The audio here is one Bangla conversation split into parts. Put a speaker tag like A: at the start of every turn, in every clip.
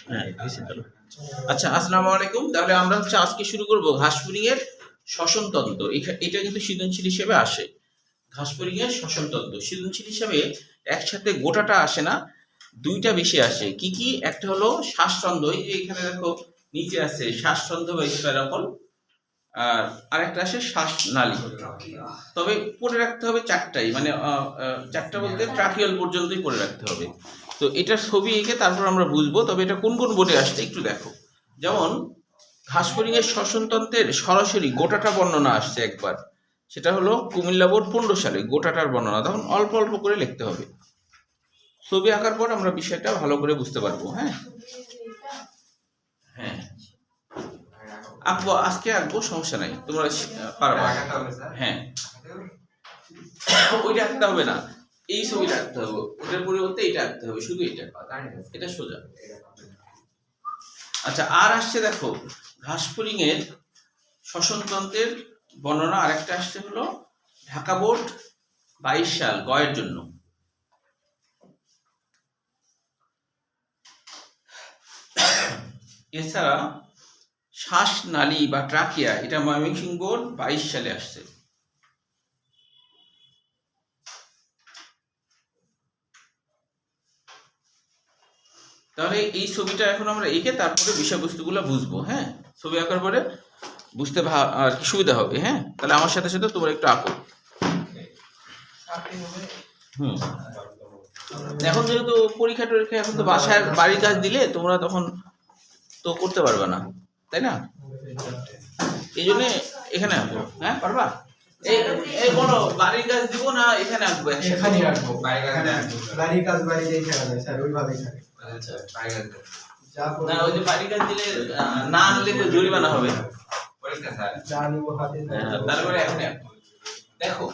A: হ্যাঁ চলো। আচ্ছা, আসসালামু আলাইকুম। তাহলে আমরা আজকে শুরু করব ঘাসফড়িং এর শ্বসন তন্ত্র। এটা কিন্তু সৃজনশীল হিসেবে আসে। ঘাসফড়িং এর শ্বসন তন্ত্র সৃজনশীল হিসেবে একসাথে গোটাটা আসে না, দুইটা বেশি আসে। কি কি? একটা হলো শ্বাসরন্ধ্র, এই যে এখানে দেখো নিচে আছে শ্বাসরন্ধ্র বা স্পাইরাকল, আর আরেকটা আসে শ্বাসনালী। তবে পড়ে রাখতে হবে চারটাই, মানে চারটা বলতে ট্রাকিয়াল পর্যন্তই পড়ে রাখতে হবে। তো এটার ছবি এঁকে তারপর আমরা বুঝবো। তবে এটা কোন কোন বোর্ডে আসছে একটু দেখো। যেমন ঘাসফড়িং এর শ্বসনতন্ত্রের সরাসরি গোটাটা বর্ণনা আসছে একবার, সেটা হলো কুমিল্লা বোর্ড 15 সালে গোটাটার বর্ণনা। তখন অল্প অল্প করে লিখতে হবে। ছবি আঁকার পর আমরা বিষয়টা ভালো করে বুঝতে পারবো। হ্যাঁ হ্যাঁ আঁকবো, আজকে আঁকবো, সমস্যা নাই, তোমরা পারবা। হ্যাঁ ওইটা আঁকতে হবে না, এই ছবিটা আঁকতে হবে, ওটার পরিবর্তে এটা আঁকতে হবে, শুধু এটা, এটা সোজা। আচ্ছা, আর আসছে দেখো ঘাসফড়িং এর শ্বসনতন্ত্রের বর্ণনা। আরেকটা আসছে হলো ঢাকা বোর্ড 22 সাল গয়ের জন্য। এছাড়া শ্বাসনালী বা ট্রাকিয়া, এটা ময়মনসিংহ বোর্ড 22 সালে আসছে। তাহলে এই ছবিটা এখন আমরা এঁকে তারপরে বিষয়বস্তুগুলো বুঝবো। হ্যাঁ, ছবি আঁকার পরে বুঝতে আর কি সুবিধা হবে। হ্যাঁ, তাহলে আমার সাথে সাথে তোমরা একটু আঁকো। এখন যেহেতু পরীক্ষা টরীক্ষা, এখন তো বাসায় বাড়ির কাজ দিলে তোমরা তখন তো করতে পারবে না, তাই না? এই জন্য এখানে আঁকবো। হ্যাঁ, পারবা? এই বলো, বাড়ির কাজ দিব না এখানে আঁকবো?
B: এখানে আঁকবো, বাড়ির কাজ বাড়িতেই খেলা যায় স্যার, ওইভাবেই থাকে।
A: আচ্ছা, না ওই যে বাড়ির কাজ দিলে না আনলে তো জরিমানা হবে। পরীক্ষা স্যার
B: যা নিব হাতে,
A: তারপরে এখানে আঁকবো। দেখো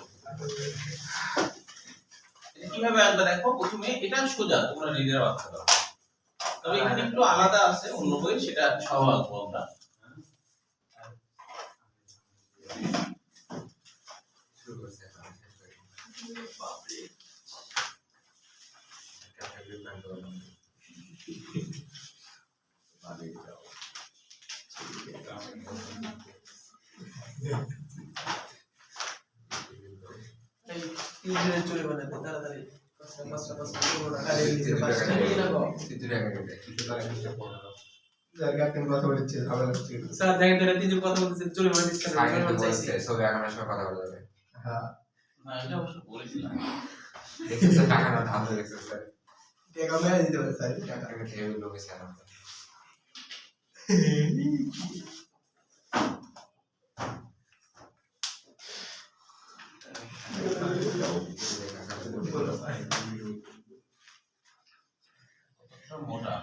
A: কিভাবে আঁকবে দেখো। প্রথমে এটা সোজা, তোমরা নিজেরা আঁকতে পারো, তবে এখানে একটু আলাদা আছে অন্য বই, সেটা সহ আঁকবো আমরা। মোটা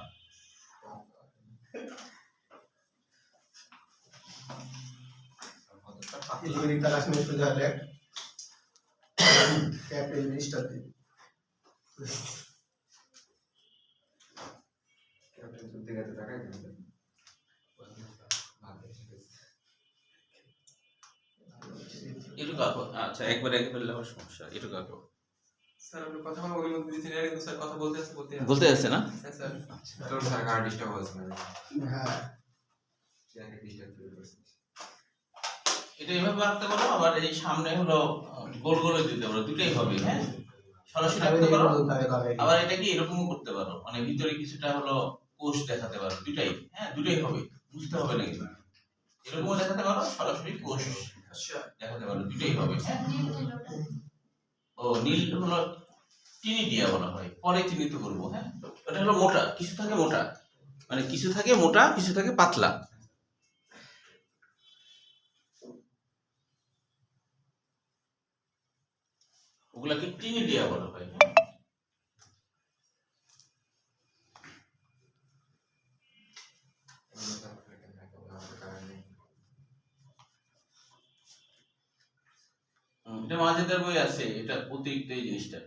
A: এটুকু আঁকো। আচ্ছা, একবার এঁকে ফেললে আমার সমস্যা। এটুকু আঁকো।
C: স্যার আপনি কথা বলার অনুমতি দিয়েছেন, এর কিন্তু স্যার কথা বলতে
A: আছে না?
C: হ্যাঁ স্যার।
D: তোর স্যার কার ডিস্টার্ব হচ্ছে না?
B: হ্যাঁ,
D: যাকে ডিস্টার্ব করছে
A: এটা এভাবে আঁকতে পারো, আবার এই সামনে হলো গোল গোল দিতে পারো, দুটোই হবে। হ্যাঁ, সরাসরি আঁকতে পারো, আবার এটাকে এরকমও করতে পারো, মানে ভিতরে কিছুটা হলো কোষ দেখাতে পারো, দুটাই। হ্যাঁ, দুটাই হবে, বুঝতে হবে না কিছু। এরকমও দেখাতে পারো, সরাসরি কোষ দেখাতে পারো, দুটাই হবে। হ্যাঁ, ও নীল হলো টিনিডিয়া বলা হয়, পরে চিহ্নিত করবো। হ্যাঁ, ওটা হলো মোটা, কিছু থাকে মোটা, মানে কিছু থাকে মোটা, কিছু থাকে পাতলা। ওগুলাকে টিনিডিয়া বলা হয়। এটা মাঝেদার বই আছে, এটা অতিরিক্ত এই জিনিসটা।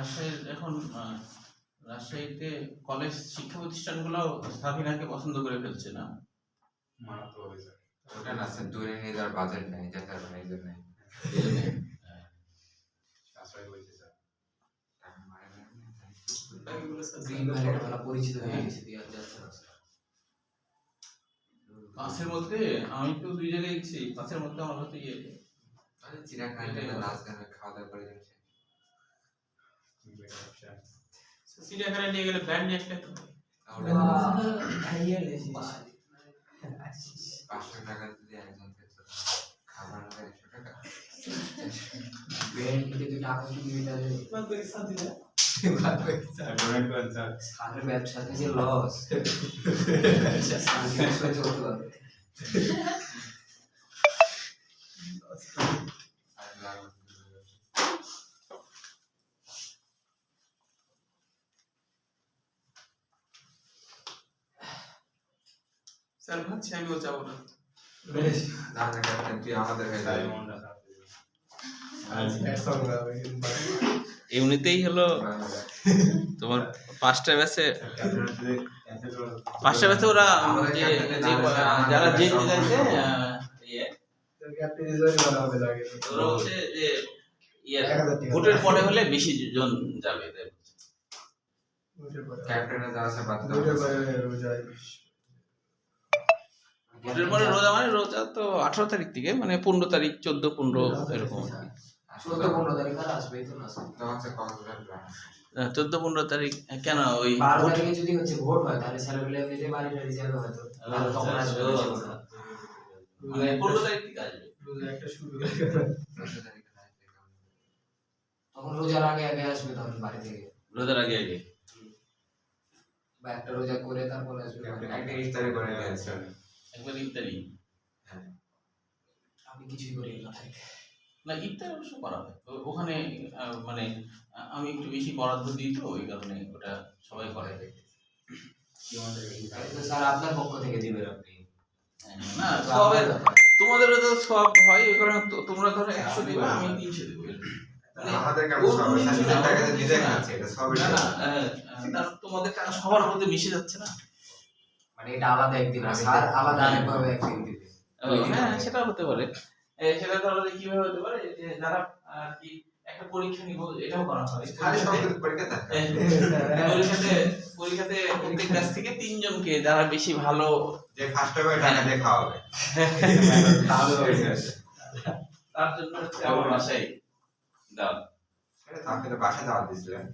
A: রাজশাহীর এখন রাজশাহীতে কলেজ শিক্ষা প্রতিষ্ঠানগুলো সাবিনাকে পছন্দ করে ফেলছে না?
D: ওটা না স্যার, দূরে নিয়ে যাওয়ার বাজেট নেই, যেতে হবে না, এই জন্য
A: এই জন্যে,
D: টাকা মারে না।
C: তাকে বলে স্যার
E: গ্রিন ভ্যালিটা ভালো পরিচিত হয়ে গেছে দিয়ে আর যাচ্ছে না স্যার।
A: কাছের মধ্যে আমি তো 2 জায়গায় গেছি, কাছের মধ্যে আমার কাছে
D: মানে চিড়িয়াখানায় নাচ গান খাওয়া দাওয়া করে যাচ্ছে।
C: চিড়িয়াখানায় নিয়ে গেলে ব্যান্ড নিয়ে আসলে তো
B: খাইয়ে লেছি
D: 500 টাকা যদি একজন খেত, খাবার হলে 100 টাকা।
E: ব্যান্ড থেকে তুই টাকা কি দিবি তাহলে সারের ব্যবসা থেকে লস চলতে পারবে।
D: আর লাভ
C: স্যার ভাবছি আমিও যাবো না।
D: না না ক্যাপ্টেন, তুই আমাদের হয়ে যাবি।
A: এমনিতেই হলো তোমার 5টা ব্যাচে ওরা
D: আমাদের
A: যে
D: ক্যাপ্টেনের
A: যে-
D: নাম হচ্ছে আমাদের
A: যারা যে
D: সব-
A: চাইছে
B: ক্যাপ্টেন রিজার্ভ করা হবে লাগে
A: ওরা হচ্ছে যে
B: 1000 টাকা।
A: ভোটের পরে হলে বেশি জন যাবে এদের।
B: ওইটার পরে
D: ক্যাপ্টেনের যাওয়া আছে বাধ্য
B: ওইটার পরে রোজায়
A: ভোটের পরে রোজা মানে রোজা তো 18 তারিখ থেকে মানে 15 তারিখ 14 15 এরকম আর কি।
E: 14-15 তারিখ আর আসবেই তো না স্যার।
D: তো হচ্ছে কক্সবাজার প্ল্যান।
A: 14 15 তারিখ কেন ওই
E: 12 তারিখে যদি হচ্ছে ভোট হয় তাহলে ছেলেপেলে এমনিতে বাড়ি টাড়ি যাবে হয়তো আর তখন আসবে না ছেলেপেলে।
A: মানে 15 তারিখ থেকে আসবে।
B: রোজা একটা শুরু
E: তখন রোজার আগে আগে আসবে তখন বাড়ি থেকে
A: রোজার আগে আগে
E: বা একটা রোজা করে তারপর আসবে।
D: একটা ইফতারি করে নিয়ে আসছে।
A: একবার ইফতারি
E: আমি কিছুই করি না থাকে।
A: না ইফতার অবশ্য করা হয় তো ওখানে মানে আমি একটু বেশি বরাদ্দ দিই তো ওই কারণে ওটা সবাই করে।
E: তাহলে তো স্যার আপনার পক্ষ থেকে দিবেন আপনি।
A: না সবের তোমাদেরও তো সব হয় ওই কারণে তোমরা ধরো 100 দিবে আমি 300 দেবো।
D: আমাদের কেমন সব নিজের টাকা দিয়ে নিজে খাচ্ছে, এটা সবই
A: না না তোমাদের টাকা সবার মধ্যে মিশে যাচ্ছে না।
E: মানে এটা আলাদা একদিন আর স্যার আলাদা আরেকভাবে একদিন দিবে।
A: হ্যাঁ সেটা হতে পারে। সেটা ধরো যে কিভাবে হতে পারে যে যারা আর কি একটা পরীক্ষা নিব এটাও করা হয়।
D: খালি সব পরীক্ষা থাকে।
A: পরীক্ষাতে প্রত্যেক ক্লাস থেকে 3 জনকে যারা বেশি ভালো
D: যে ফার্স্ট হবে টাকা দিয়ে খাওয়াবে।
A: তার জন্য হচ্ছে আমার বাসায় দাও।
D: এটা তো আপনি তো বাসায় দাওয়াত দিয়েছিলেন।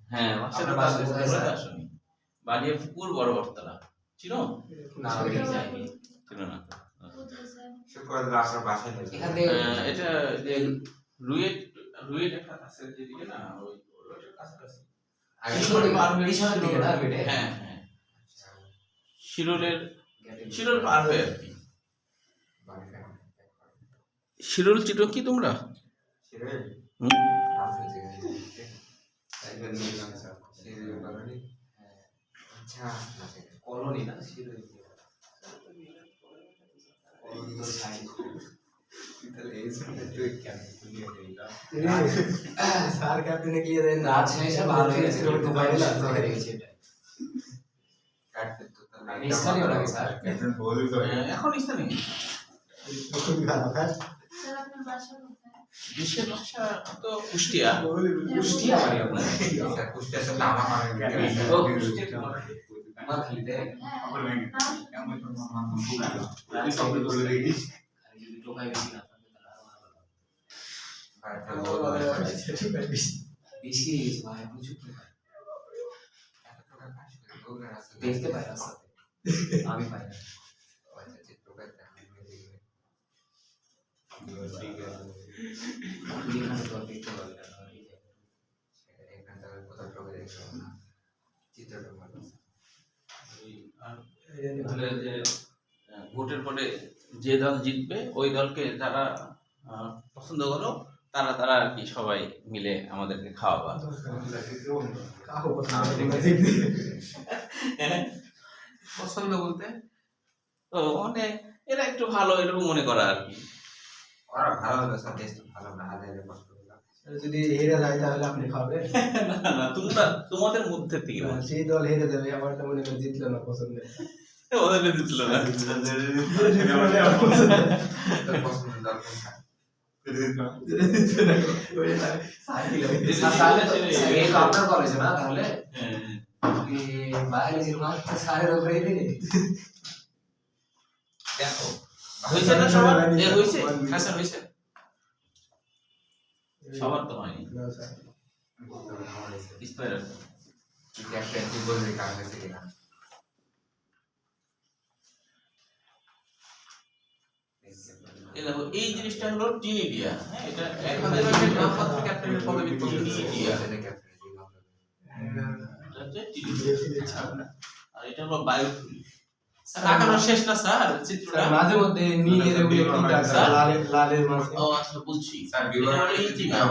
A: হ্যাঁ
E: আপনার বাসায় কোথায় স্যার?
A: আসনি বাড়িয়ে পুকুর বড় বর্তলা ছিল
E: না ওইদিকে যাইনি।
A: ছিল না
D: শুক্রবার দিন আপনার বাসায় নিয়েছিলেন।
E: এখান থেকে
A: এটা যে রুয়েট রুয়েট একটা আছে যেদিকে না ওই রুয়েটের কাছাকাছি
D: আগে
E: পিছনের পিছনের দিকে না বেটে।
A: হ্যাঁ হ্যাঁ শিরোল পার হয়ে আর কি। শিরোল চিটো কি তোমরা?
D: শিরোল?
A: হুম?
D: নাম শুনছি কিন্তু। একবার নিয়ে গেলাম স্যার। শিরোল কলোনি? আচ্ছা, না সেটা।
E: কলোনি না শিরোই। কলোনি তো সাইড।
D: তাহলে এই শুনতে তুই কেন নিয়ে গেলাম?
B: স্যার ক্যাপ্টেনে ক্লিয়ার দেন না
E: রাজশাহী স্যার ভালো হয়ে গেছে দুবাই হয়ে গেছে এটা।
D: কাটতে তো তাহলে
E: আমি স্থানীয় লাগে স্যার।
D: ক্যাপ্টেন বলি তো।
A: এখন স্থানে
B: খুবই ভালো কাজ
F: স্যার আপনার বাসা কোথায়?
A: দেশের ভাষা তো কুষ্টিয়া।
E: কুষ্টিয়া বাড়ি আপনার।
D: স্যার কুষ্টিয়ার সাথে আমার অনেক
A: ও, কুষ্টিয়া তোমার।
E: আমার খালিতে
F: হ্যাঁ
E: খালি যদি টোকাই বেশি না থাকে তাহলে আরো ভালো লাগে। বেশি হয়ে গেছে ভাই আপনি চুপ করে দেখতে পাই রাস্তাতে আমি পাই না। আপনি এখানে তো আর দেখতে পাবেন না এই জায়গায়।
A: তাহলে যে ভোটের পরে যে দল জিতবে ওই দলকে যারা পছন্দ করো তারা তারা আর কি সবাই মিলে আমাদেরকে খাওয়াবা।
B: কাহো
C: পছন্দ বলতে
A: তো মানে এরা একটু ভালো এরকম মনে করা আর কি।
D: ওরা ভালো হলো স্যার, টেস্ট ভালো না, আদায় কষ্ট হলো।
B: যদি হেরে যায় তাহলে আপনি খাবেন।
A: না না তোমরা তোমাদের মধ্যে থেকে বলছি।
B: সেই দল হেরে যাবে, আমার তো মনে করেন জিতলো না পছন্দের।
A: ওদের জিতলো না।
D: তোর পছন্দের দল কোনটা?
E: তাহলে তো এই তো আপনার কলেজে না তাহলে
A: হ্যাঁ।
E: বায়োলজির মার্ক তো স্যারের উপরেই দিবে।
A: দেখো হয়েছে না সবার? হয়েছে?
C: হ্যাঁ স্যার হয়েছে।
A: সবার তো হয়নি।
B: না স্যার,
D: আমার হয়েছে।
A: স্পাইরাল।
D: তুই ক্যাপ্টেন, তুই বলবি কার হয়েছে কিনা।
A: এই দেখো এই জিনিসটা হলো টিনিডিয়া। হ্যাঁ এটা
C: আমাদের ব্যাংকের নামমাত্র ক্যাপ্টেনের পদবি
A: টিনিডিয়া।
D: ক্যাপ্টেন
A: এটা হচ্ছে টিনিডিয়া। আর এটা হলো বায়োফুল।
C: স্যার আঁকানো শেষ না স্যার চিত্রটা?
B: স্যার মাঝে মধ্যে নীলের ওগুলো কি দাগ, লালের মাঝে
A: ও আচ্ছা বলছি।
D: স্যার
A: এটা হলো এই টিনিডিয়া।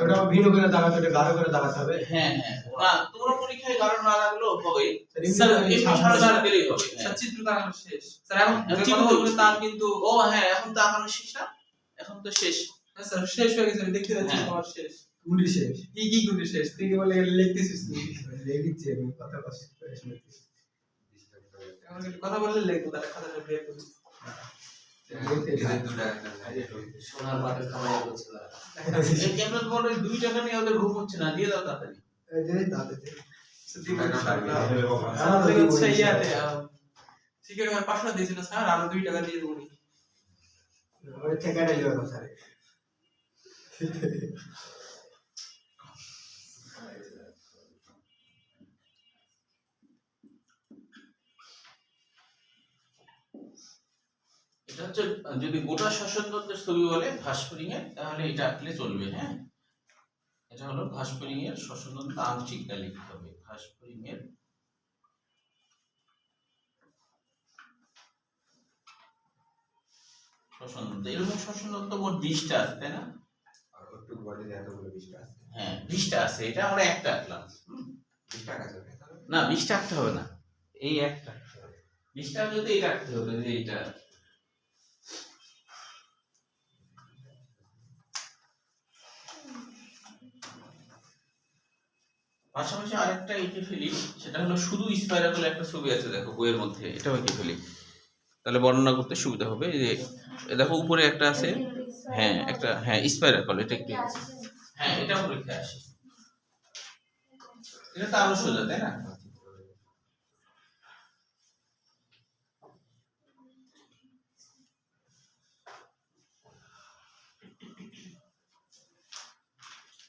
B: ওটা ভিন্ন করে দাগাতে হবে, গাঢ় করে দাগাতে হবে।
A: হ্যাঁ হ্যাঁ না তোমরা পরীক্ষায় গাঢ় না লাগলেও হবে।
C: স্যার,
A: এই সারা দিলেই হবে।
C: স্যার চিত্রটা আঁকানো শেষ। স্যার এখন যে
A: ঠিক
C: কথা
A: বলছি।
C: বলবেন তার কিন্তু
A: ও হ্যাঁ এখন তো এখনো শেষ না, এখন তো শেষ।
C: হ্যাঁ স্যার শেষ হয়ে গেছে, আমি দেখতে পাচ্ছি
A: হ্যাঁ।
C: আমার শেষ।
B: গুলি শেষ।
C: কি গুলি শেষ? তুই কি বলে লিখতেছিস তুই?
B: লেগেছে, আমি কথা কষ্ট করে শুনতে।
C: এখন একটু কথা বললে লিখবো, তাহলে খাতাটা বের করবি।
E: সোনার পাটের খামার করছিল।
A: এই ক্যাপ্টেন বলে 2 টাকা নিয়ে ওদের ঘুম হচ্ছে না, দিয়ে দাও তাড়াতাড়ি।
B: এই যে তাতে
C: স্যার, দিব ইনশাআল্লাহ।
B: আমার
C: আমাদের
B: দিব
C: হচ্ছে
B: ইনশাআল্লাহ।
C: ইয়াতে শিখে আমার 500 দিয়েছিল স্যার, আরো 2 টাকা দিয়ে দেবো।
B: ওই ঠেকাটাই যাবে স্যার।
A: এটা হচ্ছে যদি গোটা শ্বসনতন্ত্রের ছবি বলে ঘাসফড়িং এর, তাহলে এটা আঁকলে চলবে। হ্যাঁ এটা হলো ঘাসফড়িং এর শ্বসনতন্ত্র আংশিকটা লিখতে হবে। ঘাসফড়িং এর শ্বসনতন্ত্র, এরকম শ্বসনতন্ত্র মোট 20টা আছে তাই না?
D: আর একটু বডিতে এতগুলো বিষয় আছে।
A: হ্যাঁ 20টা আছে, এটা আমরা একটা আঁকলাম।
D: 20 টাকা যাবে তাহলে।
A: না 20টা আঁকতে হবে না, এই একটা আঁকতে হবে। 20টা যদি এটা আঁকতে হবে যে এটা পাশাপাশি আরেকটা এঁকে ফেলি, সেটা হলো শুধু স্পাইরাল একটা ছবি আছে দেখো বইয়ের মধ্যে, এটাও এঁকে ফেলি, তাহলে বর্ণনা করতে সুবিধা হবে। এই যে এ দেখো উপরে একটা আছে, হ্যাঁ একটা, হ্যাঁ স্পাইরাল, এটা একটু, হ্যাঁ এটা পরীক্ষায় আসে। এটা তো আরো সোজা তাই না?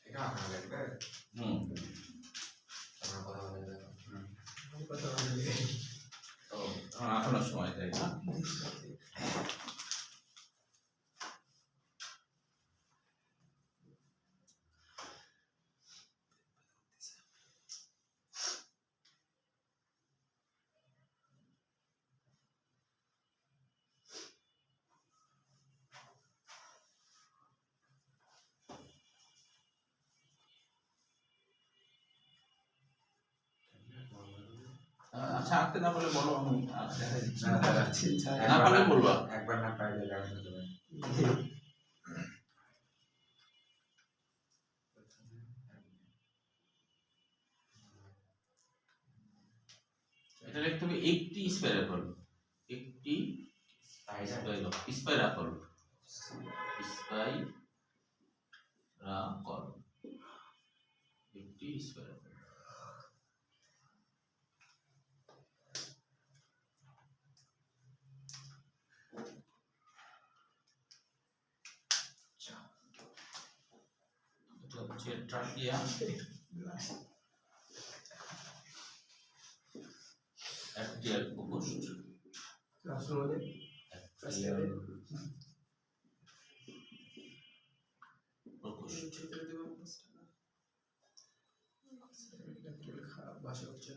D: এটা আপনার লাগবে।
A: হুম
D: আপনার কথা বলে যাবে।
B: কথা বলে
A: তো এখনো সময় তাই না? আচ্ছা আঁকতে না বলে বলো, আমি দেখা দিচ্ছি।
D: না, দাদা।
A: না পারলে বলবা।
D: একবার না পারলে লাগাতে দেবে।
A: এটা লিখতে হবে একটি স্পাইরাল, একটি স্পাইরাল, স্পাইরাল, একটি স্পাইরাল। এটা হচ্ছে ট্রাকিয়া, অ্যাক্টিয়াল প্রকোষ্ঠ,
B: আসলে
A: অ্যাক্টিয়াল প্রকোষ্ঠ।
B: ভাষা হচ্ছে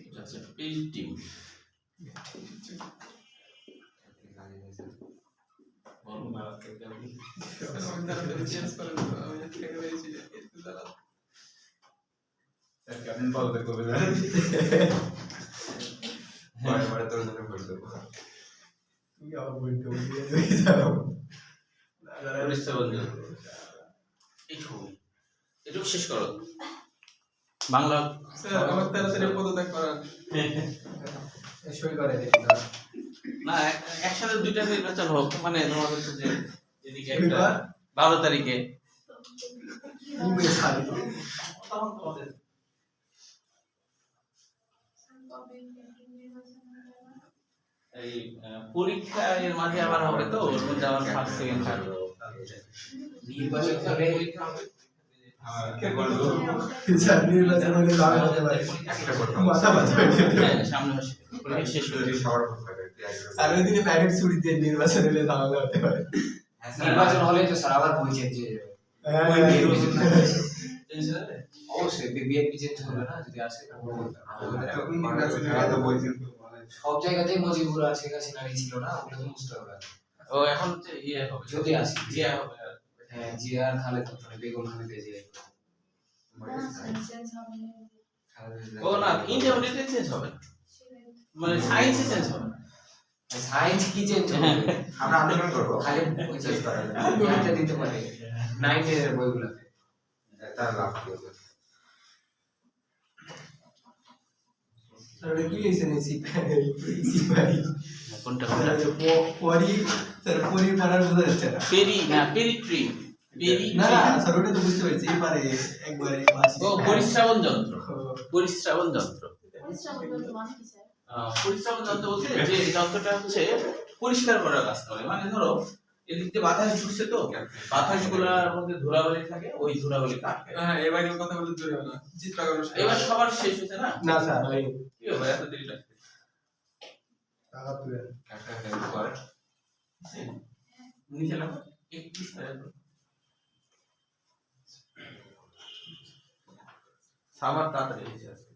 A: এটা হচ্ছে পেইন্টিং।
C: চেঞ্জ করে দেবো, আমি থেকে পেয়েছি একটু দাঁড়া।
G: ক্যাপ্টেন বলতে কবে না
D: পরে পরে তোর জন্য করে দেবো।
B: তুমি আবার বলতে বলতে যাও।
A: পরিশ্রবণ যন্ত্র এটুকু শেষ করো বাংলা।
C: স্যার আমার তাড়াতাড়ি পদত্যাগ করান।
B: সই করে দেখি না
A: না একসাথে দুইটা নির্বাচন হোক, মানে তোমার হচ্ছে যে এদিকে একটা 12 তারিখে
B: ইমেল খালি
A: তখন তোমাদের এই পরীক্ষা এর মাঝে আবার হবে, তো ওর মধ্যে আবার ফার্স্ট সেকেন্ড থার্ড
E: নির্বাচন হলে
B: স্যার নির্বাচন হলে ভালো হতে পারে মাথা ব্যথা হয়ে যেতে পারে।
A: সামনে আসে পরীক্ষা শেষ হয়ে
D: যদি
A: যাবে।
D: সবার কথা থাকে
B: আর ওই দিনে প্যাকেট ছুরি দিয়ে নির্বাচন হলে ঝামেলা হতে পারে।
E: নির্বাচন হলে তো স্যার আবার বই চেঞ্জ হয়ে যাবে।
A: টেনশন আছে?
E: অবশ্যই বিএনপি চেঞ্জ হবে না যদি আসে। সব জায়গাতেই মুজিবুর আর শেখ হাসিনারই ছিল না, ওগুলো তো মুছতে হবে।
A: ও এখন হচ্ছে ইয়ে হবে,
E: যদি আসে
A: জিয়া হবে।
E: হ্যাঁ জিয়া আর খালেদ মানে বেগম খালেদা জিয়া।
A: ও না ইন্ডিয়া চেঞ্জ হবে না। মানে সায়েন্সে চেঞ্জ হবে না।
E: সায়েন্স কি চেঞ্জ হবে?
D: আমরা আন্দোলন করবো
E: খালি ওই চেঞ্জ করা যাবে। একটা দিতে পারে 9 এর বইগুলোতে।
D: তার লাভ কি হবে?
B: স্যার ওটা কি হয়েছে না সিপাহি
A: কোনটা
B: পরি স্যার পরি পড়ার বোঝা যাচ্ছে না।
A: পেরি না পেরিট্রি পেরি
B: না না স্যার ওটা তো বুঝতে পারছি এবারে একবারে
A: ও পরিশ্রাবণ যন্ত্র। পরিশ্রাবণ যন্ত্র পরিশ্রাবণ যন্ত্র বলতে যে যন্ত্রটা হচ্ছে পরিষ্কার করার কাজ করে। মানে ধরো এদিক দিয়ে বাতাস ঢুকছে, তো বাতাস গুলার মধ্যে ধুলাবালি থাকে, ওই ধুলাবালি কাটবে।
C: হ্যাঁ এবার কেউ কথা বলতে জোরে না, চিত্রাকরণ
A: এবার সবার শেষ হচ্ছে না?
B: না স্যার ওই
A: কি হবে এত দেরি লাগছে?
B: টাকা তুলে
D: একটা হেল্প করে
A: নিচে লাগো একটু সাবার তাড়াতাড়ি এসে আসবে।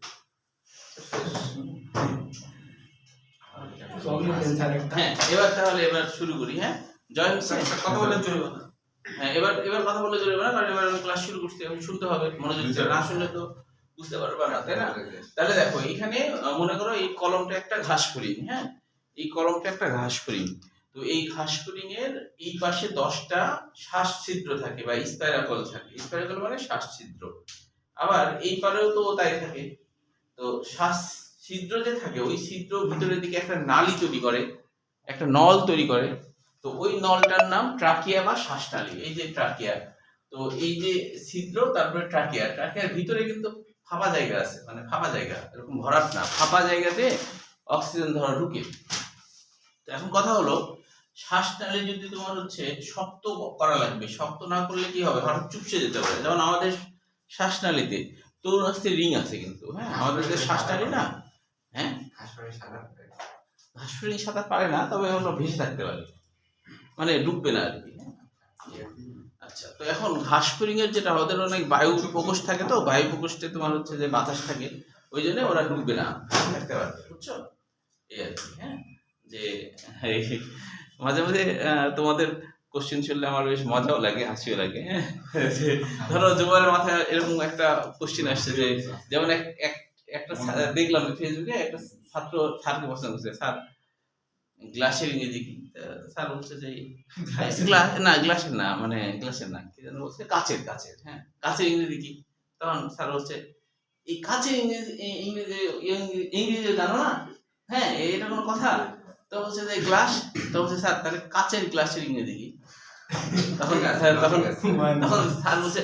B: সবই স্যার একটা
A: হ্যাঁ এবার শুরু করি। হ্যাঁ জয় হোক স্যার।
C: কথা বলে জোরে না।
A: হ্যাঁ এবার কথা বললে চলবে না, কারণ এবার আমি ক্লাস শুরু করতে আমি শুনতে হবে, মনোযোগ দিয়ে না শুনলে তো বুঝতে পারবে না, তাই না? তাহলে দেখো এখানে মনে করো এই কলমটা একটা ঘাস ফড়িং। হ্যাঁ এই কলমটা একটা ঘাস ফড়িং। তো এই ঘাস ফড়িং এর এই পাশে 10টা শ্বাস ছিদ্র থাকে বা স্পাইরাকল থাকে। স্পাইরাকল মানে শ্বাস ছিদ্র। আবার এই পারেও তো তাই থাকে। তো শ্বাস ছিদ্র যে থাকে ওই ছিদ্র ভিতরের দিকে একটা নালী তৈরি করে, একটা নল তৈরি করে। তো ওই নলটার নাম ট্রাকিয়া বা শ্বাসনালী। এই যে ট্রাকিয়া, তো এই যে ছিদ্র তারপরে ট্রাকিয়া, ট্রাকিয়ার ভিতরে কিন্তু ফাঁপা জায়গা আছে, মানে ফাঁপা জায়গা এরকম ভরাট না, ফাঁপা জায়গাতে অক্সিজেন ধরা ঢুকে। তো এখন কথা হলো শ্বাসনালী যদি তোমার হচ্ছে শক্ত করা লাগবে, শক্ত না করলে কি হবে, হঠাৎ চুপসে যেতে পারে। যেমন আমাদের শ্বাসনালীতে তরুণ আস্তে রিং আছে, কিন্তু হ্যাঁ আমাদের যে শ্বাসনালী না, হ্যাঁ
D: হাসপাতালে সাদা
A: ঘাসফড়িং সাঁতার পারে না, তবে হলো ভেসে থাকতে পারে, মানে ডুববে না আর কি। আচ্ছা তো এখন ঘাসফড়িং এর যেটা ওদের অনেক বায়ু প্রকোষ্ঠ থাকে, তো বায়ু প্রকোষ্ঠে তোমার হচ্ছে যে বাতাস থাকে, ওই জন্য ওরা ডুববে না, থাকতে পারবে, বুঝছো? এই আর কি। হ্যাঁ যে মাঝে মাঝে তোমাদের কোশ্চেন শুনলে আমার বেশ মজাও লাগে, হাসিও লাগে। যে ধরো জুবাইরের মাথায় এরকম একটা কোশ্চেন আসছে যে যেমন একটা দেখলাম ফেসবুকে একটা ছাত্র স্যারকে প্রশ্ন করছে, স্যার গ্লাসের ইংরেজি কি? স্যার বলছে যে গ্লাসের না, মানে গ্লাসের না, কি যেন বলছে, কাচের। হ্যাঁ কাচের ইংরেজি কি? তখন স্যার বলছে এই কাচের ইংরেজি জানো না? হ্যাঁ এটা কোনো কথা? তো বলছে যে গ্লাস। তো বলছে স্যার তাহলে কাচের গ্লাসের ইংরেজি কি? তখন তখন স্যার বলছে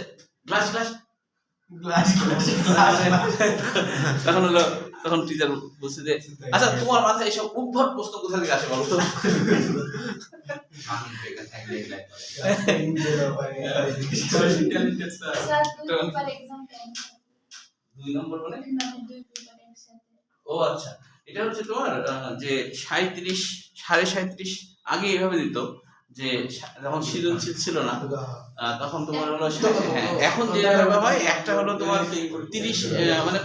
A: গ্লাস।
B: গ্লাস
A: তখন টিচার বলছে যে আচ্ছা তোমার মাথায় এসব উদ্ভট প্রশ্ন কোথা থেকে আসে বলো তো?
C: Talented sir.
A: দুই নম্বর মানে ও আচ্ছা, এটা হচ্ছে তোমার যে 37.5 আগে এভাবে দিত যে যখন সৃজনশীল ছিল না, তখন তোমার হলো হ্যাঁ এখন যে ভাবে হয় একটা হলো তোমার 30 মানে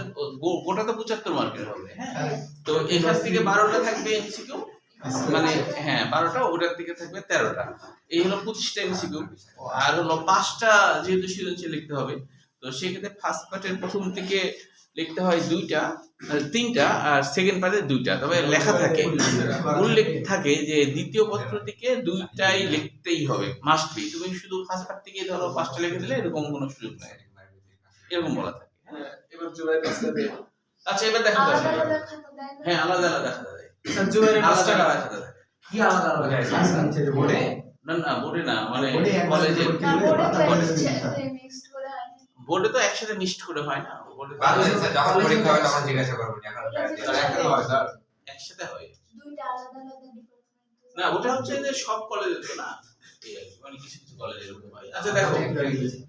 A: গোটা তো 75 মার্কের হবে। হ্যাঁ তো এখান থেকে 12টা থাকবে এমসিকিউ, মানে হ্যাঁ 12টা, ওটার থেকে থাকবে 13টা, এই হলো 25টা এমসিকিউ। আর হলো 5টা যেহেতু সৃজনশীল লিখতে হবে, তো সেক্ষেত্রে ফার্স্ট পার্টের প্রথম থেকে লিখতে হয় 3টা আর সেকেন্ড পার্টে 2টা, তবে লেখা থাকে উল্লেখ থাকে যে দ্বিতীয় পত্র থেকে 2টাই লিখতেই হবে, মাস্ট বি। তুমি শুধু ফার্স্ট পার্ট থেকে ধরো 5টা লিখে দিলে এরকম কোনো সুযোগ নাই, এরকম বলা থাকে।
C: এবার জুবাইর কাজটা দেয়।
A: আচ্ছা এবার দেখো
F: আলাদা
A: তাহলে।
F: আলাদা খাতা দেয় না?
A: হ্যাঁ আলাদা আলাদা খাতা দেয়,
C: স্যার জুবাইরের 5
A: আলাদা
C: টাকা
A: আলাদা খাতা দেয়।
E: কি আলাদা আলাদা
B: নিচে যে বোর্ডে
A: না না বোর্ডে না, মানে
B: বোর্ডে একসাথে
A: কলেজে
B: ভর্তি
F: না,
B: হলে
F: বোর্ডে তো
B: কলেজে
F: একসাথে mixed করে হয় না।
A: বোর্ডে তো একসাথে মিক্সড করে হয় না, বোর্ডে তো
D: যখন পরীক্ষা হবে তখন জিজ্ঞাসা করবো এখন
A: একসাথে হয়।
F: দুইটা আলাদা আলাদা ডিপার্টমেন্ট।
A: না ওটা হচ্ছে যে সব কলেজে তো না, এই আর কি, মানে কিছু কিছু কলেজে এরকম হয়। আচ্ছা দেখো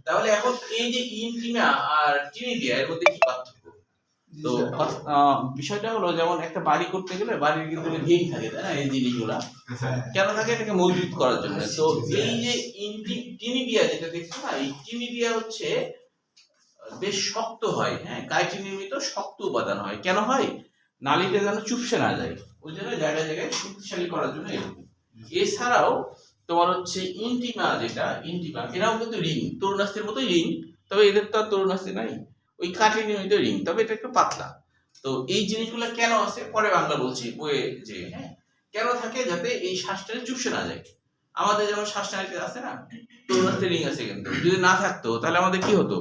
A: তাহলে এখন এই যে ইনটিমা আর টিনিডিয়া এর মধ্যে কি পার্থক্য? তো বিষয়টা হলো যেমন একটা বাড়ি করতে গেলে বাড়ির কিন্তু ভিং থাকে, তাই না? এই জিনিসগুলা কেন থাকে? এটাকে মজবুত করার জন্য। তো এই যে টিনিডিয়া যেটা দেখছো না, এই টিনিডিয়া হচ্ছে বেশ শক্ত হয়, হ্যাঁ, কাইটে নির্মিত শক্ত উপাদান হয়। কেন হয়? নালীটা যেন চুপসে না যায়, ওই জন্য জায়গায় জায়গায় শক্তিশালী করার জন্য এরকম। এছাড়াও তোমার হচ্ছে ইনটিমা, যেটা ইনটিমা এরাও কিন্তু রিং, তরুণাস্তির মতোই রিং, তবে এদের তো আর তরুণাস্তি নাই, ওই কাঠে নির্মিত রিং, তবে এটা একটু পাতলা। তো এই জিনিসগুলো কেন আছে পরে বাংলা বলছি বইয়ে, যে হ্যাঁ কেন থাকে? যাতে এই শ্বাসটা চুপসে না যায়। আমাদের যেমন শ্বাসনালীতে আছে না, তরুণাস্তি রিং আছে, কিন্তু যদি না থাকতো তাহলে আমাদের কি হতো?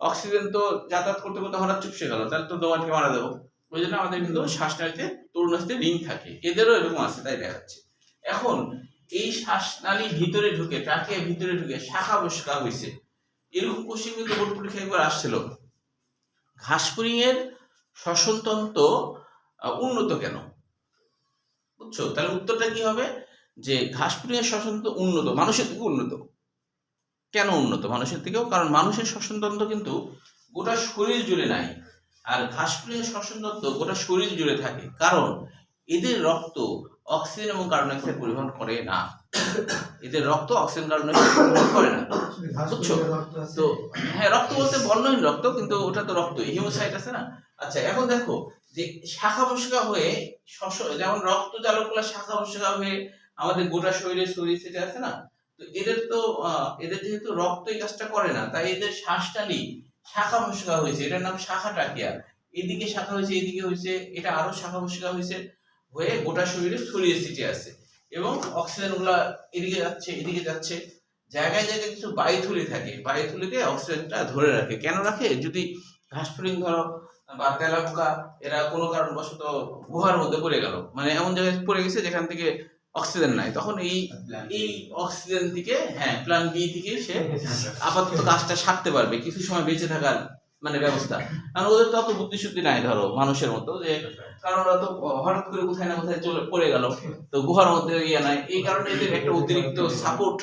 A: অক্সিজেন তো যাতায়াত করতে করতে হঠাৎ চুপসে গেল, তাহলে তো দোমাটকে মারা দেবো। ওই জন্য আমাদের কিন্তু শ্বাসনালীতে তরুণাস্তি রিং থাকে, এদেরও এরকম আছে, তাই দেখাচ্ছে। এখন এই শ্বাসনালী ভিতরে ঢুকে, ট্রাকের ভিতরে ঢুকে শাখা প্রশাখা হয়েছে, এরকম কোশ্চেন কিন্তু বোর্ড পরীক্ষায় একবার আসছিল। ঘাসফড়িং এর শ্বসনতন্ত্র উন্নত কেন? বুঝছো? তাহলে উত্তরটা কি হবে? যে ঘাসফড়িং এর শ্বসনতন্ত্র উন্নত, মানুষের থেকে উন্নত। কেন উন্নত মানুষের থেকেও? কারণ মানুষের শ্বসনতন্ত্র কিন্তু গোটা শরীর জুড়ে নাই, আর ঘাসফড়িং এর শ্বসনতন্ত্র গোটা শরীর জুড়ে থাকে। কারণ এদের রক্ত অক্সিজেন এবং কার্বন ডাই অক্সাইড পরিবহন করে না, এদের রক্ত অক্সিজেন কার্বন ডাই অক্সাইড পরিবহন করে না, বুঝছো? তো হ্যাঁ, রক্ত বলতে বর্ণহীন রক্ত, কিন্তু ওটা তো রক্ত, হিমোসাইট আছে না। আচ্ছা এখন দেখো যে শাখা প্রশাখা হয়ে যেমন রক্ত জালকগুলা শাখা প্রশাখা হয়ে আমাদের গোটা শরীরে ছড়িয়ে ছিটে আছে না, তো এদের যেহেতু রক্ত এই কাজটা করে না, তাই এদের শ্বাসনালী শাখা প্রশাখা হয়েছে, এটার নাম শাখা ট্রাকিয়া। এদিকে শাখা হয়েছে, এদিকে হয়েছে, এটা আরো শাখা প্রশাখা হয়েছে, হয়ে গোটা শরীরে ছড়িয়ে ছিটে আছে, এবং অক্সিজেন গুলা এদিকে যাচ্ছে এদিকে যাচ্ছে। জায়গায় জায়গায় কিছু বায়ুথলি থাকে, বায়ুথলিতে অক্সিজেনটা ধরে রাখে। কেন রাখে? যদি ঘাসফড়িং ধরো বা তেলাপোকা এরা কোনো কারণবশত গুহার মধ্যে পড়ে গেল, মানে এমন জায়গায় পড়ে গেছে যেখান থেকে অক্সিজেন নাই, তখন এই অক্সিজেন থেকে, হ্যাঁ, প্ল্যান বি থেকে সে আপাতত কাজটা সারতে পারবে, কিছু সময় বেঁচে থাকার মানে ব্যবস্থা। কারণ ওদের তো অত বুদ্ধিশুদ্ধি নাই ধরো মানুষের মতো, যে কারণ ওরা তো হঠাৎ করে কোথায় না কোথায় চলে পড়ে গেল, তো গুহার মধ্যে ইয়ে নাই, এই কারণে এদের একটা অতিরিক্ত সাপোর্ট,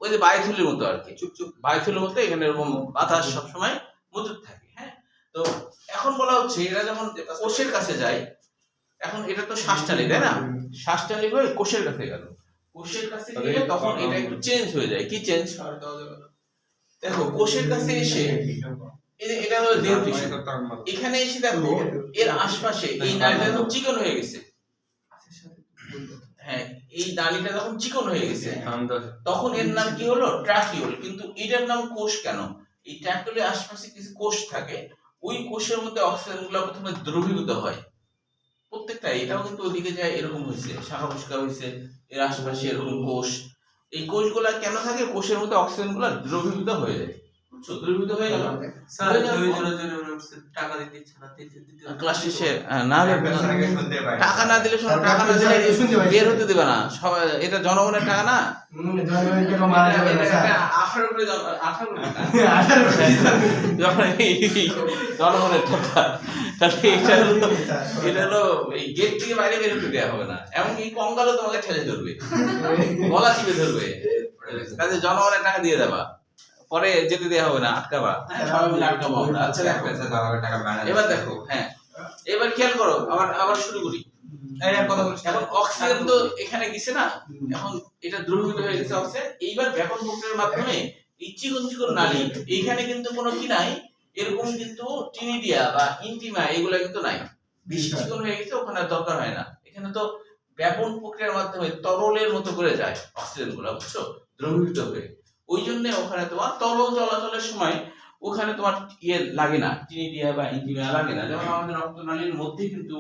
A: ওই যে বায়ুথলির মতো আর কি, চুপচুপ বায়ুথলির মতো এখানে এরকম বাতাস সবসময় মজুদ থাকে। হ্যাঁ, তো এখন বলা হচ্ছে এরা যখন কোষের কাছে যায়, এখন এটা তো শ্বাসনালী, তাই না? শ্বাসনালী হয়ে কোষের কাছে গেল, কোষের কাছে গেলে তখন এটা একটু চেঞ্জ হয়ে যায়। কি চেঞ্জ? দেখো কোষের কাছে এসে এটা হলো দেহ টিস্যু, এখানে এসে দেখো এর আশপাশে এই নালীটা যখন চিকন হয়ে গেছে, হ্যাঁ, এই নালীটা যখন চিকন হয়ে গেছে তখন এর নাম কি হলো? ট্রাকিউল। কিন্তু এটার নাম কোষ কেন? এই ট্রাকিউলের আশপাশে কিছু কোষ থাকে, ওই কোষের মধ্যে অক্সিজেন গুলো প্রথমে দ্রবীভূত হয় প্রত্যেকটা, এটাও কিন্তু ওইদিকে যায়, এরকম হয়েছে, শাখা প্রশাখা হয়েছে, এর আশপাশে এরকম কোষ। এই কোষগুলা কেন থাকে? কোষের মধ্যে অক্সিজেন গুলো দ্রবীভূত হয়ে যায়, দ্রবীভূত হয়ে গেল।
C: স্যার দুইজনের জন্য টাকা দিতে ইচ্ছা না, দিতে
A: ক্লাস শেষে না হলে টাকা না দিলে, শোনো, টাকা না দিলে বের হতে দিবে না সবাই, এটা জনগণের টাকা না, জনগণের টাকা, তাহলে এটা হলো এই গেট থেকে বাইরে বের হতে দেওয়া হবে না, এমনকি কঙ্কালও তোমাকে ঠেলে ধরবে, গলা চিপে ধরবে, কাজে জনগণের টাকা দিয়ে দেবা, পরে যেতে দেওয়া হবে না, আটকাবা। হ্যাঁ, সবাই মিলে আটকাবো আমরা। আচ্ছা এবার দেখো, হ্যাঁ, এবার খেয়াল করো, আবার শুরু করি। এখন অক্সিজেন তো এখানে গেছে না, এখন এটা দ্রবীভূত হয়ে গেছে অক্সিজেন। এইবার ব্যাপন প্রক্রিয়ার মাধ্যমে এই চিকন চিকন নালী, এইখানে কিন্তু কোনো কি নাই, এরকম কিন্তু টিনিডিয়া বা ইনটিমা এগুলা কিন্তু নাই, বেশি চিকন হয়ে গেছে, ওখানে আর দরকার হয় না। এখানে তো ব্যাপন প্রক্রিয়ার মাধ্যমে তরলের মতো করে যায় অক্সিজেন গুলা, বুঝছো, দ্রবীভূত হয়ে। ওই জন্য ওখানে তোমার তরল চলাচলের সময় ওখানে তোমার ইয়ে লাগে না, টিনিডিয়া বা ইনটিমিয়া লাগে না। যেমন আমাদের রক্তনালীর মধ্যে কিন্তু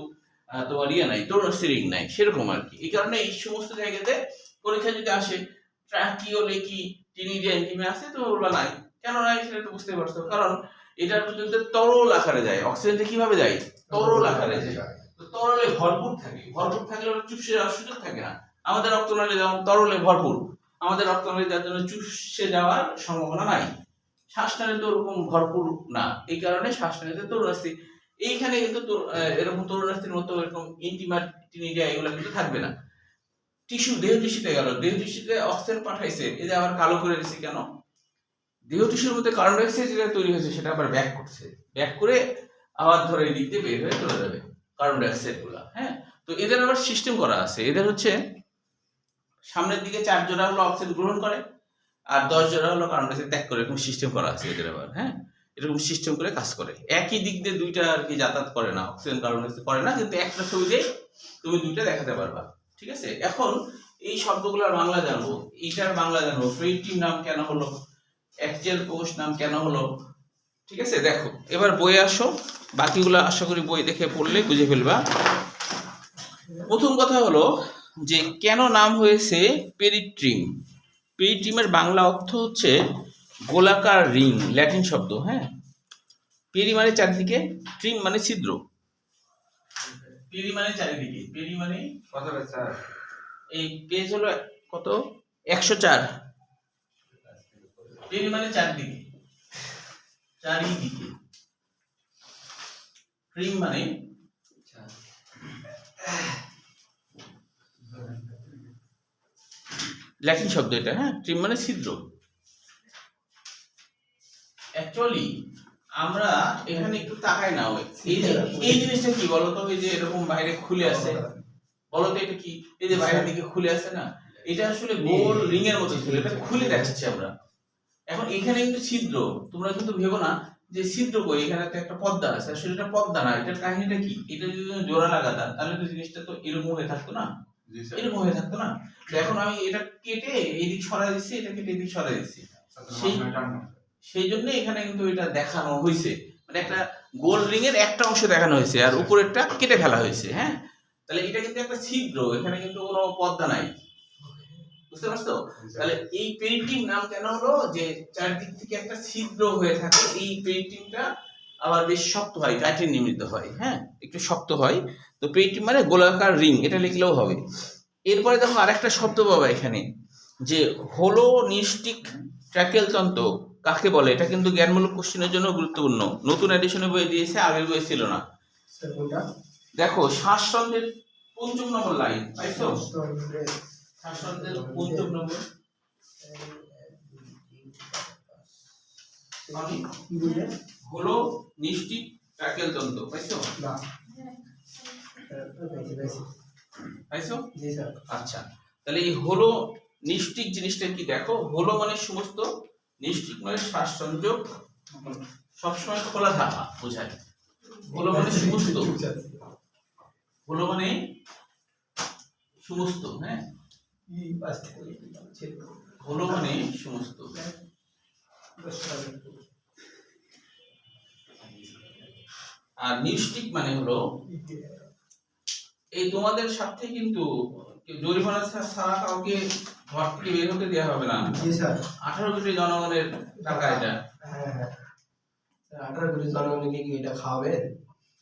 A: তোমার ইয়ে নাই, তরুণস্থি রিং নাই, সেরকম আর কি। এই কারণে এই সমস্ত জায়গাতে পরীক্ষা যদি আসে ট্রাকিওলে কি টিনিডিয়া ইনটিমিয়া আছে, তুমি বলবা নাই। কেন নাই সেটা তো বুঝতে পারছো, কারণ এটার মধ্যে তরল আকারে যায়। অক্সিজেনটা কিভাবে যায়? তরল আকারে যায়। তো তরলে ভরপুর থাকে, ভরপুর থাকলে ওটা চুষে যাওয়ার সুযোগ থাকে না। আমাদের রক্তনালী যেমন তরলে ভরপুর, আমাদের রক্তনালী যার জন্য চুষে যাওয়ার সম্ভাবনা নাই। শ্বাসনালী তো ওরকম ভরপুর না, এই কারণে শ্বাসনালীতে তরুণাস্থি। এইখানে কিন্তু এরকম তরুণাস্থির মতো এরকম ইন্টিমা টিনিডিয়া এগুলো কিন্তু থাকবে না। টিস্যু, দেহ টিস্যুতে গেল, দেহ টিস্যুতে অক্সিজেন পাঠাইছে, এই যে আবার কালো করে দিছি কেন? দেহ টিস্যুর মধ্যে কার্বন ডাই অক্সাইড যেটা তৈরি হয়েছে সেটা আবার ব্যাক করছে, ব্যাক করে আবার ধরে এই দিক দিয়ে বের হয়ে চলে যাবে কার্বন ডাই অক্সাইড গুলা। হ্যাঁ, তো এদের আবার সিস্টেম করা আছে। এদের হচ্ছে সামনের দিকে 4 জোড়া হলো অক্সিজেন গ্রহণ করে আর 10 জোড়া হলো কার্বন ডাই অক্সাইড ত্যাগ করে, এরকম সিস্টেম করা আছে এদের আবার। হ্যাঁ, এরকম সিস্টেম করে কাজ করে। একই দিক দিয়ে দুইটা আর কি যাতায়াত করে না, অক্সিজেন কার্বন ডাই অক্সাইড করে না, কিন্তু একটা ছবিতেই তুমি দুইটা দেখাতে পারবা। ঠিক আছে, এখন এই শব্দগুলোর বাংলা জানবো, এইটার বাংলা জানবো। পেরিটিম নাম কেন হলো, অ্যাক্সিয়াল কোষ নাম কেন হলো। ঠিক আছে, দেখো এবার বইয়ে আসো, বাকিগুলো আশা করি বই দেখে পড়লে বুঝে ফেলবা। প্রথম কথা হলো যে কেন নাম হয়েছে পেরিট্রিম। পেরিট্রিমের বাংলা অর্থ হচ্ছে গোলাকার রিং, ল্যাটিন শব্দ। হ্যাঁ, পেরি মানে চারিদিকে, ট্রিম মানে ছিদ্র। পেরি মানে চারিদিকে, পেরি মানে
D: কত স্যার?
A: এই পেজ হলো কত, 104। পেরি মানে চারিদিকে, চারিদিকে। ট্রিম মানে ল্যাটিন শব্দ এটা। হ্যাঁ, ট্রিম মানে ছিদ্র। অ্যাকচুয়ালি আমরা এখানে একটু তাকাই না, এই জিনিসটা কি বলতো? এই যে এরকম বাইরে খুলে আছে, বলতো এটা কি? এই যে বাইরের দিকে খুলে আছে না, এটা আসলে গোল রিং এর মতো ছিল, এটা খুলে দেখাচ্ছি আমরা। এখন এখানে কিন্তু ছিদ্র, তোমরা কিন্তু ভেবো না যে ছিদ্র কই, এখানে তো একটা পর্দা আছে। আসলে এটা পর্দা না, এটার কাহিনীটা কি? এটা যদি তুমি জোড়া লাগাতাম তাহলে তো জিনিসটা তো এরকম হয়ে থাকতো না, এরকম হয়ে থাকতো না। তো এখন আমি এটা কেটে এইদিক সরাই দিচ্ছি, এটা কেটে এদিক সরাই দিচ্ছি, সেই জন্য এখানে কিন্তু এটা দেখানো হয়েছে, মানে একটা গোল রিং এর একটা অংশ দেখানো হয়েছে আর উপরেরটা কেটে ফেলা হয়েছে। হ্যাঁ, তাহলে এটা কিন্তু একটা ছিদ্র, এখানে কিন্তু কোনো পর্দা নাই। বুঝতে পারছো? তাহলে এই পেরিটিম নাম কেন হলো? যে চারদিক থেকে একটা ছিদ্র হয়ে থাকে। এই পেরিটিমটা আবার বেশ শক্ত হয়, কাঠের নির্মিত হয়। হ্যাঁ, একটু শক্ত হয়। তো পেরিটিম মানে গোলাকার রিং, এটা লিখলেও হবে। এরপরে দেখো আরেকটা শব্দ পাবা এখানে, যে হোলো নিস্টিক ট্র্যাকেল তন্ত্র কাকে বলে। এটা কিন্তু জ্ঞানমূলক কোশ্চেনের জন্য গুরুত্বপূর্ণ। নতুন এডিশনে বই দিয়েছে, আগের বই ছিল না।
B: স্যার কোনটা?
A: দেখো শ্বাসতন্ত্রের 5 নম্বর লাইন পাইছো? শ্বাসতন্ত্রের 5 নম্বর আমি
B: কি বললে?
A: হলো নিস্টিক ট্র্যাকেল তন্ত্র পাইছো?
B: না
F: হ্যাঁ।
A: পাইছো?
B: জি স্যার।
A: আচ্ছা, তাহলে এই হলো নিস্টিক জিনিসটা কি দেখো। হলো মানে সমস্ত, নিস্টিক মানে শ্বাস সংযোগ সবসময় খোলা থাকা বোঝায়। হলো মানে সমস্ত, হলো মানে সমস্ত। হ্যাঁ, হলো মানে সমস্ত। আর নিস্টিক মানে হলো, এই তোমাদের সাথে কিন্তু জরিমানা ছাড়া কাউকে ঘর থেকে বের হতে দেওয়া হবে না।
B: জি স্যার।
A: 18 কোটি জনগণের টাকা এটা।
B: হ্যাঁ হ্যাঁ। 18 কোটি জনগণকে কি এটা খাওয়াবে?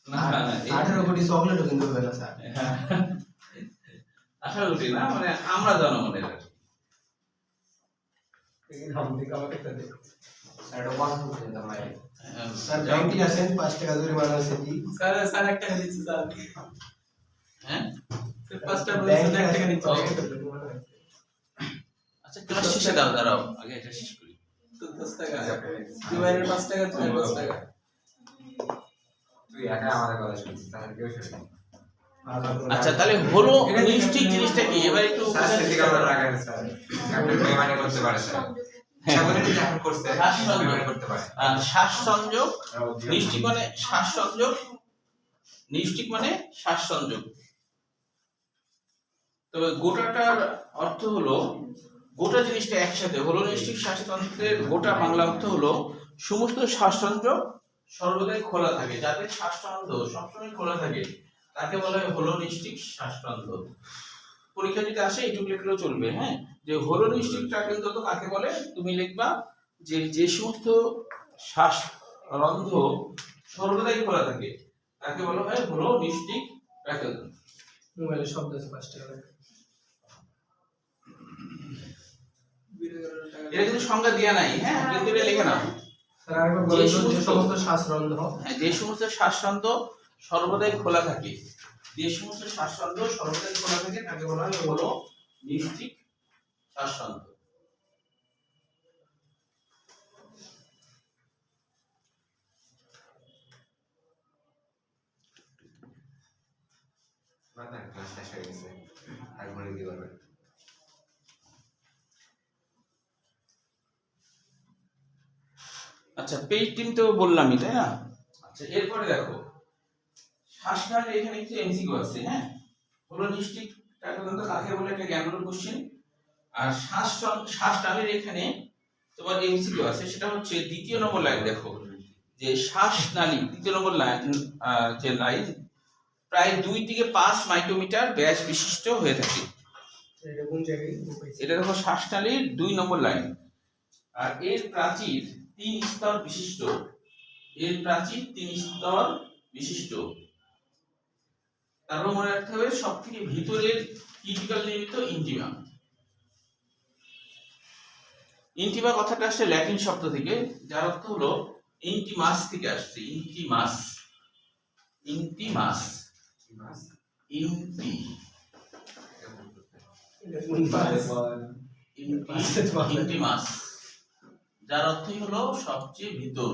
A: না না,
B: 18 কোটি চকলেটও কিন্তু হবে না স্যার।
A: 18 কোটি না, মানে আমরা জনগণের আর কি।
E: স্যার এটা কথা বলতে দাও ভাই।
B: স্যার ব্যাংকে আসেন 5 টাকা জরিমানা আছে কি?
C: স্যার স্যার একটা দিচ্ছি স্যার।
A: হ্যাঁ,
C: স্যার 5 টাকা বলছেন, 1 টাকা দিচ্ছি।
A: আচ্ছা ক্লাস শেষে দাও, দাঁড়াও আগে এটা শেষ করি।
C: তো 10 টাকা। দুবারের 5 টাকা, তোমার 5 টাকা।
D: তুই একা আমাদের কথা শুনছিস, তাহলে কেউ শুনবে না।
A: আচ্ছা, তাহলে হলো নিস্টিক জিনিসটা কি এবার একটু
D: স্যার সেদিকে আমরা রাখেন স্যার। ক্যাপ্টেন বেমানি করতে পারে স্যার। সামনে যদি এখন করছে, বেমানি করতে পারে।
A: আর শ্বাস সংযোগ, নিস্টিক মানে শ্বাস সংযোগ, নিস্টিক মানে শ্বাস সংযোগ। তবে গোটাটার অর্থ হলো, গোটা জিনিসটা একসাথে হলো নিস্টিক শ্বাসতন্ত্রের গোটা বাংলা অর্থ হলো সমস্ত শ্বাসতন্ত্র সর্বদাই খোলা থাকে, যাতে শ্বাসতন্ত্র সবসময় খোলা থাকে তাকে বলা হয় হোলোনিস্টিক শ্বাসতন্ত্র। পরীক্ষা যদি আসে এইটুকু লিখলেও চলবে, হ্যাঁ, যে হোলোনিস্টিক ট্রাকেলতন্ত্র কাকে বলে তুমি লিখবা যে যে সমস্ত শ্বাসরন্ধ্র সর্বদাই খোলা থাকে তাকে বলা হয় হোলোনিস্টিক ট্রাকেলতন্ত্র।
B: মোবাইলে শব্দ আছে 5 টাকা।
A: এটা কিন্তু সংজ্ঞা দেয়া নাই, হ্যাঁ, কিন্তু এটা লিখে নাও।
B: স্যার আরেকবার বলেন তো, যে সমস্ত শ্বাসরন্ধ্র,
A: হ্যাঁ, যে সমস্ত শ্বাসরন্ধ্র সর্বদাই খোলা থাকে, যে সমস্ত শ্বাসরন্ধ্র সর্বদাই খোলা থাকে তাকে বলা হয় হোলোনিস্টিক শ্বাসরন্ধ্র।
D: মাথা ক্লাস শেষ হয়ে গেছে, আর ঘুরে দিতে পারবেন।
A: আচ্ছা, পেইড টিম তো বললামই, তাই না? আচ্ছা, এরপরে দেখো শ্বাসনালীর এখানে কিছু এমসিকিউ আছে, হ্যাঁ। হোলোনিস্টিক ট্রাকেলতন্ত্র কাকে বলে একটা জ্ঞানমূলক কোশ্চেন। আর শ্বাসনালীর এখানে তোমার এমসিকিউ আছে, সেটা হচ্ছে দ্বিতীয় নম্বর লাইন। দেখো যে শ্বাসনালী দ্বিতীয় নম্বর লাইন, যে লাইন প্রায় 2 থেকে 5 মাইক্রোমিটার ব্যাস বিশিষ্ট হয়ে থাকে।
B: এটা কোন জায়গায়?
A: এটা দেখো শ্বাসনালীর 2 নম্বর লাইন। আর এর প্রাচীর 3 স্তর বিশিষ্ট, এর প্রাচীর 3 স্তর বিশিষ্ট। তারপর মনে রাখতে হবে সব থেকে ভিতরের ক্রিটিক্যাল নির্মিত ইনটিমা। ইনটিমা কথাটা আসছে ল্যাটিন শব্দ থেকে, যার অর্থ হলো ইনটিমাস থেকে আসছে। ইনটিমাস, ইনটিমাস, ইনটি, ইনটিমাস, যার অর্থই হলো সবচেয়ে ভিতর,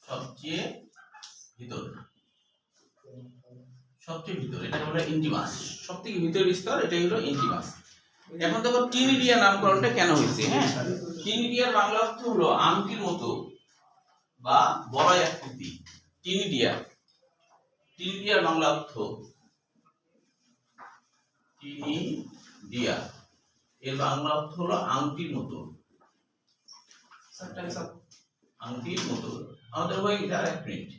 A: সবচেয়ে ভিতর, সবচেয়ে ভিতর। এটা হলো ইনটিমাস, সবথেকে ভিতরের স্তর, এটাই হলো ইনটিমাস। এখন দেখো টিনিডিয়া নামকরণটা কেন হয়েছে, হ্যাঁ। টিনিডিয়ার বাংলা অর্থ হলো আংটির মতো বা বলয় আকৃতি। টিনিডিয়া, টিনিডিয়ার বাংলা অর্থ টিনিডিয়া, এর বাংলা অর্থ হলো আংটির মতো, আংটির মতো। আমাদের বই এটা এক মিনিট।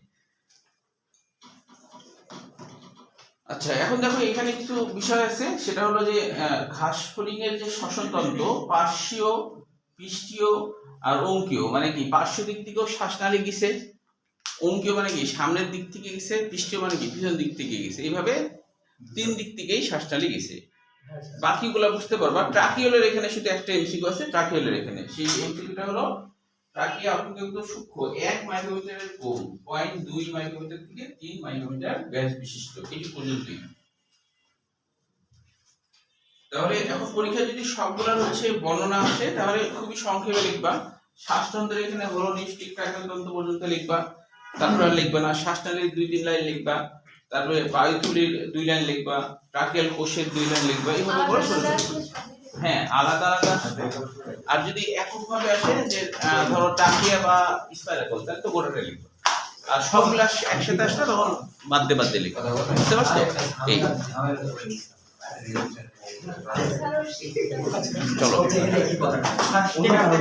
A: আচ্ছা, এখন দেখো এখানে কিছু বিষয় আছে, সেটা হলো যে ঘাসফড়িং এর যে শ্বসনতন্ত্র পার্শ্বীয়, পৃষ্ঠীয় আর অঙ্কীয়। মানে কি পার্শ্ব দিক থেকেও শ্বাসনালী গেছে, অঙ্কীয় মানে কি সামনের দিক থেকে গেছে, পৃষ্ঠীয় মানে কি পিছন দিক থেকে গেছে। এইভাবে 3 দিক থেকেই শ্বাসনালী গেছে। বাকিগুলো বুঝতে পারবা। ট্রাকিওলের এখানে শুধু একটা এমসিকিউ আছে, ট্রাকিওলের এখানে সেই এমসিকিউটা হলো ট্রাকিয়া অপেক্ষাকৃত সূক্ষ্ম 1 মাইক্রোমিটারের কম, 0.2 মাইক্রোমিটার থেকে 3 মাইক্রোমিটার ব্যাস বিশিষ্ট। এটি পর্যন্তই। তাহলে এখন পরীক্ষা যদি সবগুলোর হচ্ছে বর্ণনা আসে, তাহলে খুবই সংক্ষেপে লিখবা। শ্বাসতন্ত্রের এখানে হোলোনিস্টিক ট্রাকেলতন্ত্র পর্যন্ত লিখবা, তারপরে লিখবা না। শ্বাসনালীর 2-3 লাইন লিখবা, তারপরে বায়ুথলির 2 লাইন লিখবা, ট্রাকিয়াল কোষের 2 লাইন লিখবা। এইভাবে করে শুরু করবে। হ্যাঁ, আলাদা আলাদা। আর যদি এককভাবে আসে যে ধরো ট্রাকিয়া বা স্পাইরাকল, তাহলে তো গোটাটা লিখবো। আর সবগুলা একসাথে আসলে তখন বাদে বাদে লিখবো। বুঝতে পারছো? এই চলো।